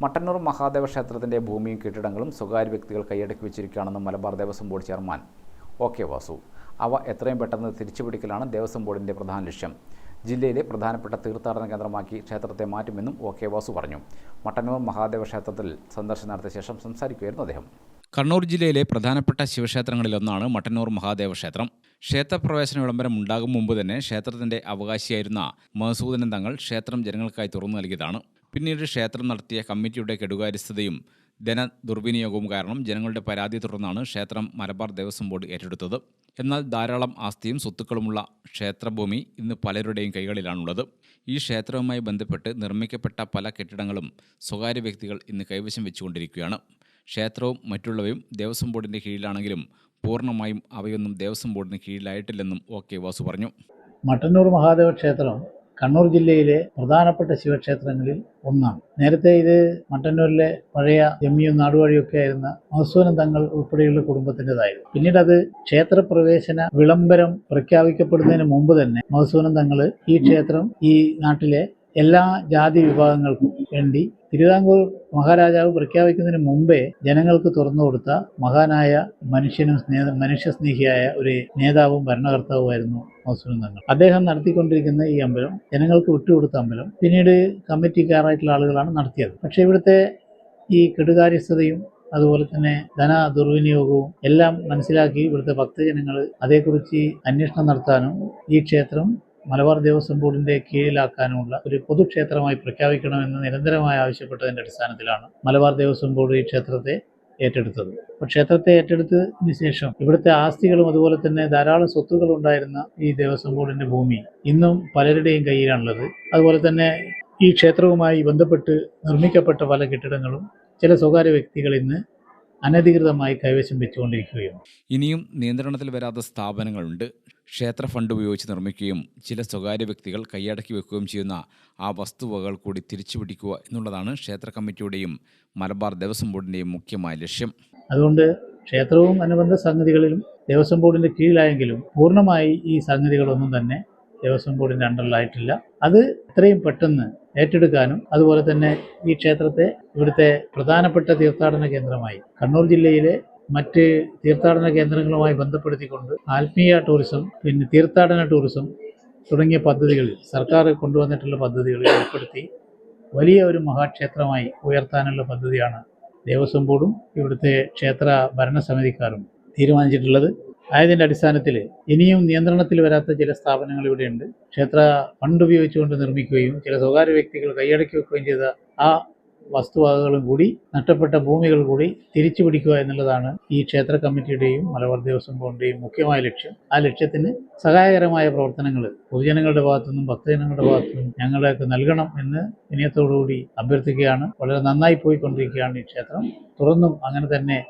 മട്ടന്നൂർ മഹാദേവ ക്ഷേത്രത്തിന്റെ ഭൂമിയും കെട്ടിടങ്ങളും സ്വകാര്യ വ്യക്തികൾ കൈയടക്കി വെച്ചിരിക്കുകയാണെന്ന് Malabar Devaswom board chairman OK Vasu. അവ എത്രയും പെട്ടെന്ന് തിരിച്ചുപിടിക്കലാണ് ദേവസ്വം ബോർഡിന്റെ പ്രധാന ലക്ഷ്യം. ജില്ലയിലെ പ്രധാനപ്പെട്ട തീർത്ഥാടന കേന്ദ്രമാക്കി ക്ഷേത്രത്തെ മാറ്റുമെന്നും OK വാസു പറഞ്ഞു. മട്ടന്നൂർ മഹാദേവ ക്ഷേത്രത്തിൽ സന്ദർശനം നടത്തിയ ശേഷം സംസാരിക്കുകയായിരുന്നു അദ്ദേഹം. കണ്ണൂർ ജില്ലയിലെ പ്രധാനപ്പെട്ട ശിവക്ഷേത്രങ്ങളിലൊന്നാണ് മട്ടന്നൂർ മഹാദേവ ക്ഷേത്രം. ക്ഷേത്രപ്രവേശന വിളംബരം ഉണ്ടാകും മുമ്പ് തന്നെ ക്ഷേത്രത്തിന്റെ അവകാശിയായിരുന്ന മധുസൂദനൻ തങ്ങൾ ക്ഷേത്രം ജനങ്ങൾക്കായി തുറന്നു നൽകിയതാണ്. പിന്നീട് ക്ഷേത്രം നടത്തിയ കമ്മിറ്റിയുടെ കെടുകാര്യസ്ഥതയും ധനദുർവിനിയോഗവും കാരണം ജനങ്ങളുടെ പരാതി തുടർന്നാണ് ക്ഷേത്രം മലബാർ ദേവസ്വം ബോർഡ് ഏറ്റെടുത്തത്. എന്നാൽ ധാരാളം ആസ്തിയും സ്വത്തുക്കളുമുള്ള ക്ഷേത്രഭൂമി ഇന്ന് പലരുടെയും കൈകളിലാണുള്ളത്. ഈ ക്ഷേത്രവുമായി ബന്ധപ്പെട്ട് നിർമ്മിക്കപ്പെട്ട പല കെട്ടിടങ്ങളും സ്വകാര്യ വ്യക്തികൾ ഇന്ന് കൈവശം വെച്ചുകൊണ്ടിരിക്കുകയാണ്. ക്ഷേത്രവും മറ്റുള്ളവയും ദേവസ്വം ബോർഡിൻ്റെ കീഴിലാണെങ്കിലും പൂർണ്ണമായും അവയൊന്നും ദേവസ്വം ബോർഡിന് കീഴിലായിട്ടില്ലെന്നും OK വാസു പറഞ്ഞു. മട്ടന്നൂർ മഹാദേവ ക്ഷേത്രം കണ്ണൂർ ജില്ലയിലെ പ്രധാനപ്പെട്ട ശിവക്ഷേത്രങ്ങളിൽ ഒന്നാണ്. നേരത്തെ ഇത് മട്ടന്നൂരിലെ പഴയ ജമ്മിയും നാടുവഴിയൊക്കെ ആയിരുന്ന മധുസൂദനൻ തങ്ങൾ ഉൾപ്പെടെയുള്ള കുടുംബത്തിൻ്റെതായിരുന്നു. പിന്നീട് അത് ക്ഷേത്രപ്രവേശന വിളംബരം പ്രഖ്യാപിക്കപ്പെടുന്നതിന് മുമ്പ് തന്നെ മധുസൂദനൻ തങ്ങൾ ഈ ക്ഷേത്രം ഈ നാട്ടിലെ എല്ലാ ജാതി വിഭാഗങ്ങൾക്കും വേണ്ടി തിരുവിതാംകൂർ മഹാരാജാവ് പ്രഖ്യാപിക്കുന്നതിന് മുമ്പേ ജനങ്ങൾക്ക് തുറന്നു കൊടുത്ത മഹാനായ മനുഷ്യസ്നേഹിയായ ഒരു നേതാവും ഭരണകർത്താവുമായിരുന്നു മധുസൂദനൻ തങ്ങൾ. അദ്ദേഹം നടത്തിക്കൊണ്ടിരിക്കുന്ന ഈ അമ്പലം ജനങ്ങൾക്ക് വിട്ടുകൊടുത്ത അമ്പലം പിന്നീട് കമ്മിറ്റിക്കാരായിട്ടുള്ള ആളുകളാണ് നടത്തിയത്. പക്ഷേ ഇവിടുത്തെ ഈ കെടുകാര്യസ്ഥതയും അതുപോലെ തന്നെ ധന ദുർവിനിയോഗവും എല്ലാം മനസ്സിലാക്കി ഇവിടുത്തെ ഭക്തജനങ്ങൾ അതേക്കുറിച്ച് അന്വേഷണം നടത്താനും ഈ ക്ഷേത്രം മലബാർ ദേവസ്വം ബോർഡിന്റെ കീഴിലാക്കാനുമുള്ള ഒരു പൊതുക്ഷേത്രമായി പ്രഖ്യാപിക്കണമെന്ന് നിരന്തരമായി ആവശ്യപ്പെട്ടതിന്റെ അടിസ്ഥാനത്തിലാണ് മലബാർ ദേവസ്വം ബോർഡ് ഈ ക്ഷേത്രത്തെ ഏറ്റെടുത്തത്. അപ്പോൾ ക്ഷേത്രത്തെ ഏറ്റെടുത്തതിന് ശേഷം ഇവിടുത്തെ ആസ്തികളും അതുപോലെ തന്നെ ധാരാളം സ്വത്തുക്കൾ ഉണ്ടായിരുന്ന ഈ ദേവസ്വം ബോർഡിന്റെ ഭൂമി ഇന്നും പലരുടെയും കയ്യിലാണുള്ളത്. അതുപോലെ തന്നെ ഈ ക്ഷേത്രവുമായി ബന്ധപ്പെട്ട് നിർമ്മിക്കപ്പെട്ട പല കെട്ടിടങ്ങളും ചില സ്വകാര്യ വ്യക്തികൾ ഇന്ന് അനധികൃതമായി കൈവശം വെച്ചുകൊണ്ടിരിക്കുകയാണ്. ഇനിയും നിയന്ത്രണത്തിൽ വരാത്ത സ്ഥാപനങ്ങളുണ്ട്. ക്ഷേത്ര ഫണ്ട് ഉപയോഗിച്ച് നിർമ്മിക്കുകയും ചില സ്വകാര്യ വ്യക്തികൾ കൈയടക്കി വെക്കുകയും ചെയ്യുന്ന ആ വസ്തുവകകൾ കൂടി തിരിച്ചുപിടിക്കുക എന്നുള്ളതാണ് ക്ഷേത്ര കമ്മിറ്റിയുടെയും മലബാർ ദേവസ്വം ബോർഡിൻ്റെയും മുഖ്യമായ ലക്ഷ്യം. അതുകൊണ്ട് ക്ഷേത്രവും അനുബന്ധ സംഗതികളിലും ദേവസ്വം ബോർഡിൻ്റെ കീഴിലായെങ്കിലും പൂർണ്ണമായി ഈ സംഗതികളൊന്നും തന്നെ ദേവസ്വം ബോർഡിൻ്റെ അണ്ടറിലായിട്ടില്ല. അത് എത്രയും പെട്ടെന്ന് ഏറ്റെടുക്കാനും അതുപോലെ തന്നെ ഈ ക്ഷേത്രത്തെ ഇവിടുത്തെ പ്രധാനപ്പെട്ട തീർത്ഥാടന കേന്ദ്രമായി കണ്ണൂർ ജില്ലയിലെ മറ്റ് തീർത്ഥാടന കേന്ദ്രങ്ങളുമായി ബന്ധപ്പെടുത്തിക്കൊണ്ട് ആത്മീയ ടൂറിസം പിന്നെ തീർത്ഥാടന ടൂറിസം തുടങ്ങിയ പദ്ധതികളിൽ സർക്കാർ കൊണ്ടുവന്നിട്ടുള്ള പദ്ധതികളിൽ ഉൾപ്പെടുത്തി വലിയ ഒരു മഹാക്ഷേത്രമായി ഉയർത്താനുള്ള പദ്ധതിയാണ് ദേവസ്വം ബോർഡും ഇവിടുത്തെ ക്ഷേത്ര ഭരണസമിതിക്കാരും തീരുമാനിച്ചിട്ടുള്ളത്. ആയതിൻ്റെ അടിസ്ഥാനത്തിൽ ഇനിയും നിയന്ത്രണത്തിൽ വരാത്ത ചില സ്ഥാപനങ്ങൾ ഇവിടെയുണ്ട്. ക്ഷേത്ര ഫണ്ട് ഉപയോഗിച്ചുകൊണ്ട് നിർമ്മിക്കുകയും ചില സ്വകാര്യ വ്യക്തികൾ കൈയടക്കി വെക്കുകയും ചെയ്ത ആ വസ്തുവകകളും കൂടി നഷ്ടപ്പെട്ട ഭൂമികൾ കൂടി തിരിച്ചു പിടിക്കുക എന്നുള്ളതാണ് ഈ ക്ഷേത്ര കമ്മിറ്റിയുടെയും മലബാർ ദേവസ്വം ബോർഡിൻ്റെയും മുഖ്യമായ ലക്ഷ്യം. ആ ലക്ഷ്യത്തിന് സഹായകരമായ പ്രവർത്തനങ്ങൾ പൊതുജനങ്ങളുടെ ഭാഗത്തുനിന്നും ഭക്തജനങ്ങളുടെ ഭാഗത്തുനിന്നും ഞങ്ങളെയൊക്കെ നൽകണം എന്ന് വിനയത്തോടുകൂടി അഭ്യർത്ഥിക്കുകയാണ്. വളരെ നന്നായി പോയിക്കൊണ്ടിരിക്കുകയാണ് ഈ ക്ഷേത്രം. തുറന്നും അങ്ങനെ തന്നെ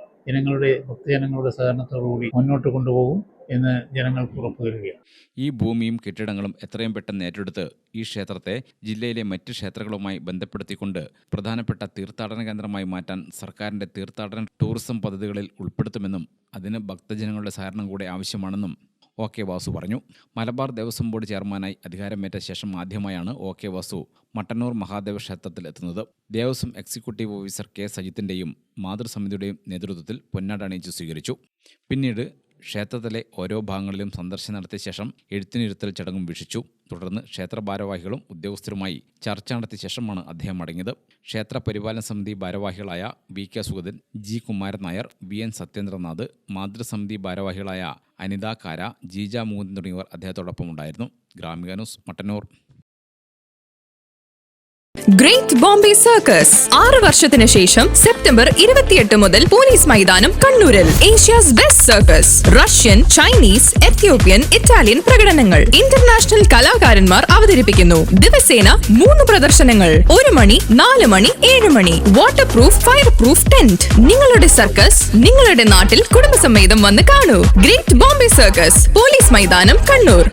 ഭക്തജനങ്ങളുടെ സഹകരണത്തോടുകൂടി മുന്നോട്ട് കൊണ്ടുപോകും എന്ന് ജനങ്ങൾക്ക് ഉറപ്പു തരികയാണ്. ഈ ഭൂമിയും കെട്ടിടങ്ങളും എത്രയും പെട്ടെന്ന് ഏറ്റെടുത്ത് ഈ ക്ഷേത്രത്തെ ജില്ലയിലെ മറ്റ് ക്ഷേത്രങ്ങളുമായി ബന്ധപ്പെടുത്തിക്കൊണ്ട് പ്രധാനപ്പെട്ട തീർത്ഥാടന കേന്ദ്രമായി മാറ്റാൻ സർക്കാരിൻ്റെ തീർത്ഥാടന ടൂറിസം പദ്ധതികളിൽ ഉൾപ്പെടുത്തുമെന്നും അതിന് ഭക്തജനങ്ങളുടെ സഹകരണം കൂടെ ആവശ്യമാണെന്നും OK വാസു പറഞ്ഞു. മലബാർ ദേവസ്വം ബോർഡ് ചെയർമാനായി അധികാരമേറ്റ ശേഷം ആദ്യമായാണ് OK വാസു മട്ടന്നൂർ മഹാദേവ ക്ഷേത്രത്തിൽ എത്തുന്നത്. ദേവസ്വം എക്സിക്യൂട്ടീവ് ഓഫീസർ K സജിത്തിൻ്റെയും മാതൃസമിതിയുടെയും നേതൃത്വത്തിൽ പൊന്നാട അണിയിച്ച് സ്വീകരിച്ചു. പിന്നീട് ക്ഷേത്രത്തിലെ ഓരോ ഭാഗങ്ങളിലും സന്ദർശനം നടത്തിയ ശേഷം എഴുത്തിനിരുത്തൽ ചടങ്ങും വീക്ഷിച്ചു. തുടർന്ന് ക്ഷേത്ര ഭാരവാഹികളും ഉദ്യോഗസ്ഥരുമായി ചർച്ച നടത്തിയ ശേഷമാണ് അദ്ദേഹം മടങ്ങിയത്. ക്ഷേത്ര പരിപാലന സമിതി ഭാരവാഹികളായ VK Sugathan, G Kumaran Nair, VN Satyendranath, മാതൃസമിതി ഭാരവാഹികളായ അനിത കാര, ജീജ മൂന്ന് തുടങ്ങിയവർ അദ്ദേഹത്തോടൊപ്പം ഉണ്ടായിരുന്നു. Gramika news, Mattannur. Great Bombay circus 6 വർഷത്തിന് ശേഷം സെപ്റ്റംബർ 28 മുതൽ പോലീസ് മൈതാനം കണ്ണൂരിൽ. Asia's best circus. Russian, Chinese, Ethiopian, Italian പ്രകടനങ്ങൾ. ഇന്റർനാഷണൽ കലാകാരന്മാർ അവതരിപ്പിക്കുന്നു. ദിവസേന 3 പ്രദർശനങ്ങൾ. 1 മണി, 4 മണി, 7 മണി. Water proof, fire proof tent. നിങ്ങളുടെ സർക്കസ് നിങ്ങളുടെ നാട്ടിൽ കുടുംബസമേതം വന്ന് കാണൂ. ഗ്രേറ്റ് ബോംബെ സർക്കസ്, പോലീസ് മൈതാനം, കണ്ണൂർ.